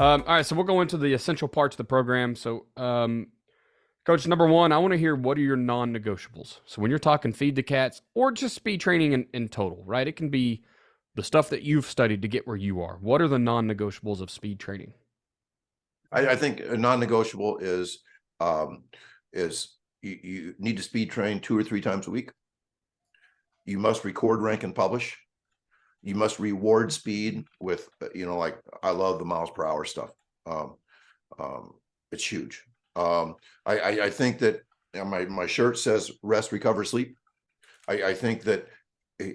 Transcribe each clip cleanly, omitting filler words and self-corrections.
All right, so we'll go into the essential parts of the program. So, Coach, number one, I want to hear what are your non-negotiables. So when you're talking feed the cats or just speed training in total, right? It can be the stuff that you've studied to get where you are. What are the non-negotiables of speed training? I think a non-negotiable um, is you need to speed train 2 or 3 times a week. You must record, rank, and publish. You must reward speed with, like I love the miles per hour stuff. Um, it's huge. I think that my shirt says rest, recover, sleep. I think that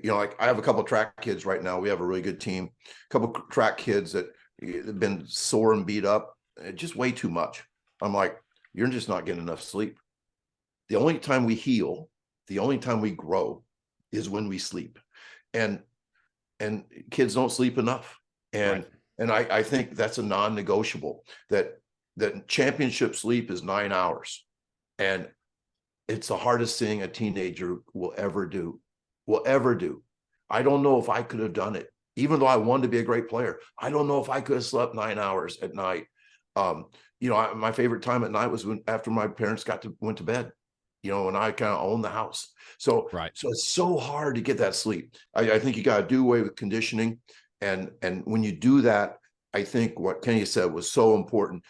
like I have a couple of track kids right now. We have a really good team. A couple of track kids that have been sore and beat up. Just way too much. I'm like, you're just not getting enough sleep. The only time we heal, the only time we grow is when we sleep. And kids don't sleep enough. And Right. and I think that's a non-negotiable, that championship sleep is 9 hours. And it's the hardest thing a teenager will ever do. I don't know if I could have done it. Even though I wanted to be a great player, I don't know if I could have slept 9 hours at night. My favorite time at night was after my parents went to bed, and I kind of owned the house. So, Right. so it's so hard to get that sleep. I think you got to do away with conditioning. And when you do that, I think what Kenny said was so important.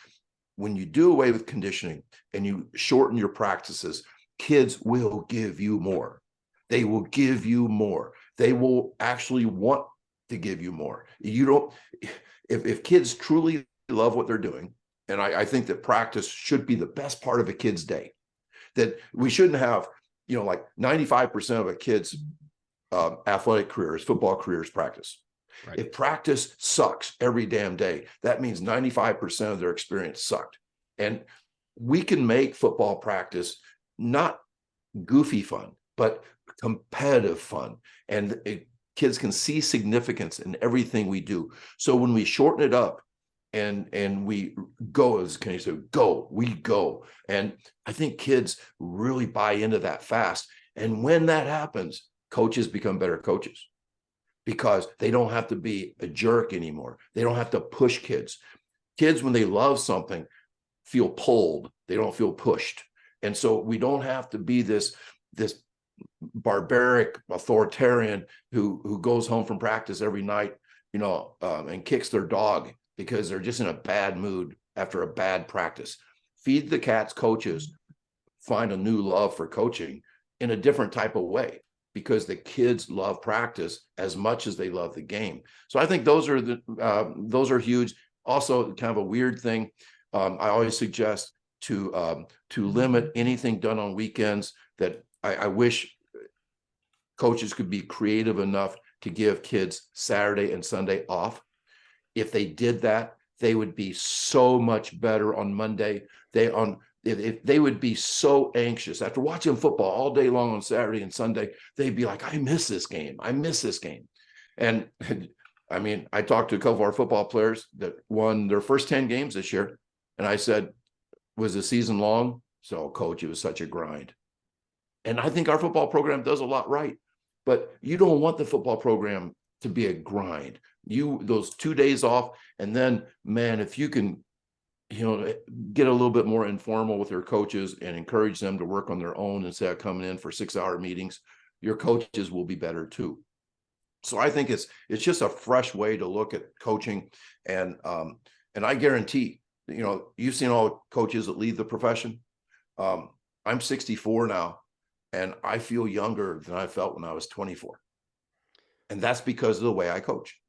When you do away with conditioning and you shorten your practices, kids will give you more. They will give you more. They will actually want to give you more. You don't, if kids truly love what they're doing, and I think that practice should be the best part of a kid's day, that we shouldn't have, like 95% of a kid's athletic careers, football careers, practice. Right. If practice sucks every damn day, that means 95% of their experience sucked. And we can make football practice not goofy fun, but competitive fun. And kids can see significance in everything we do. So when we shorten it up and we go, as Kenny said, we go. And I think kids really buy into that fast. And when that happens, coaches become better coaches because they don't have to be a jerk anymore. They don't have to push kids. Kids, when they love something, feel pulled. They don't feel pushed. And so we don't have to be this barbaric authoritarian who goes home from practice every night, and kicks their dog because they're just in a bad mood after a bad practice. Feed the cats coaches find a new love for coaching in a different type of way, because the kids love practice as much as they love the game. So I think those are huge. Also, kind of a weird thing. I always suggest to limit anything done on weekends. That I wish coaches could be creative enough to give kids Saturday and Sunday off. If they did that, they would be so much better on Monday. If they would be so anxious after watching football all day long on Saturday and Sunday, they'd be like, I miss this game. I miss this game. And I mean, I talked to a couple of our football players that won their first 10 games this year. And I said, was the season long? So, coach, it was such a grind. And I think our football program does a lot right. But you don't want the football program to be a grind. Those 2 days off, and then, man, if you can, get a little bit more informal with your coaches and encourage them to work on their own instead of coming in for 6-hour meetings, your coaches will be better too. So I think it's just a fresh way to look at coaching. And I guarantee, you've seen all coaches that leave the profession. I'm 64 now, and I feel younger than I felt when I was 24. And that's because of the way I coach.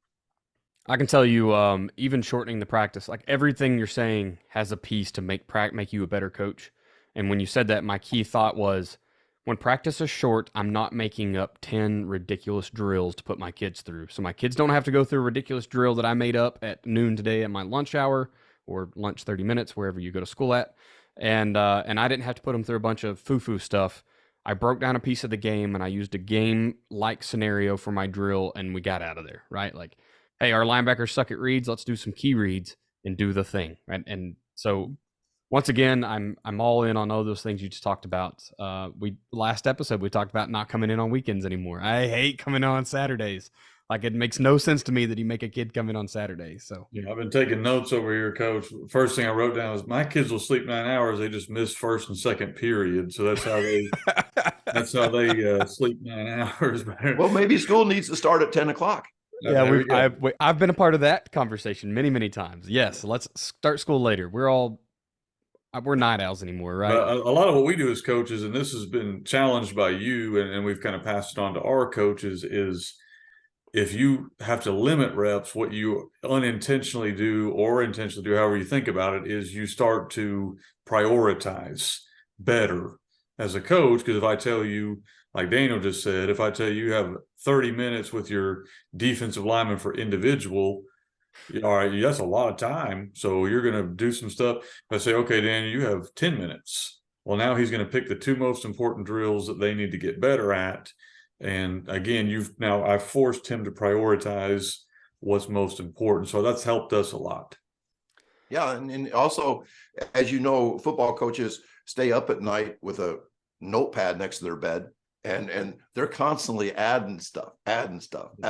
I can tell you, even shortening the practice, like everything you're saying has a piece to make you a better coach. And when you said that, my key thought was, when practice is short, I'm not making up 10 ridiculous drills to put my kids through. So my kids don't have to go through a ridiculous drill that I made up at noon today at my lunch hour or lunch 30 minutes, wherever you go to school at. And I didn't have to put them through a bunch of foo-foo stuff. I broke down a piece of the game and I used a game-like scenario for my drill, and we got out of there, right? Like, hey, our linebackers suck at reads. Let's do some key reads and do the thing, right? And so once again, I'm all in on all those things you just talked about. We last episode we talked about not coming in on weekends anymore. I hate coming on Saturdays. Like it makes no sense to me that you make a kid come in on Saturday. So Yeah, I've been taking notes over here, Coach. First thing I wrote down was my kids will sleep 9 hours. They just miss first and second period, so that's how they sleep 9 hours. Well, maybe school needs to start at 10 o'clock. yeah, There we go. I've been a part of that conversation many times. Yes, let's start school later. We're night owls anymore, right? But a lot of what we do as coaches, and this has been challenged by you, and we've kind of passed it on to our coaches, is if you have to limit reps, what you unintentionally do or intentionally do, however you think about it, is you start to prioritize better as a coach. Because if I tell you, like Daniel just said, if I tell you have 30 minutes with your defensive lineman for individual, all right, that's a lot of time. So you're going to do some stuff. If I say, okay, Daniel, you have 10 minutes. Well, now he's going to pick the two most important drills that they need to get better at. And again, I've forced him to prioritize what's most important. So that's helped us a lot. Yeah. And also, as you know, football coaches stay up at night with a notepad next to their bed, and they're constantly adding stuff. And the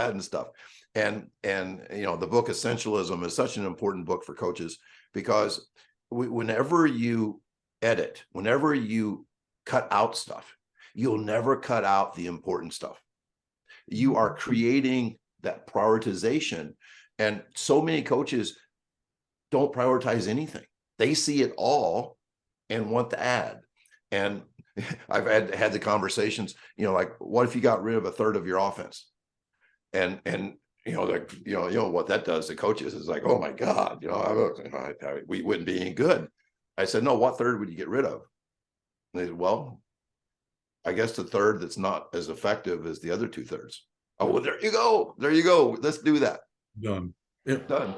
book Essentialism is such an important book for coaches, because whenever you edit, whenever you cut out stuff, you'll never cut out the important stuff. You are creating that prioritization. And so many coaches don't prioritize anything. They see it all and want to add. And I've had the conversations, like, what if you got rid of a third of your offense? And what that does to coaches is like, oh my God, we wouldn't be any good. I said, no, what third would you get rid of? And they said, well, I guess the third that's not as effective as the other 2/3. Oh, well, there you go. Let's do that. Done. Done.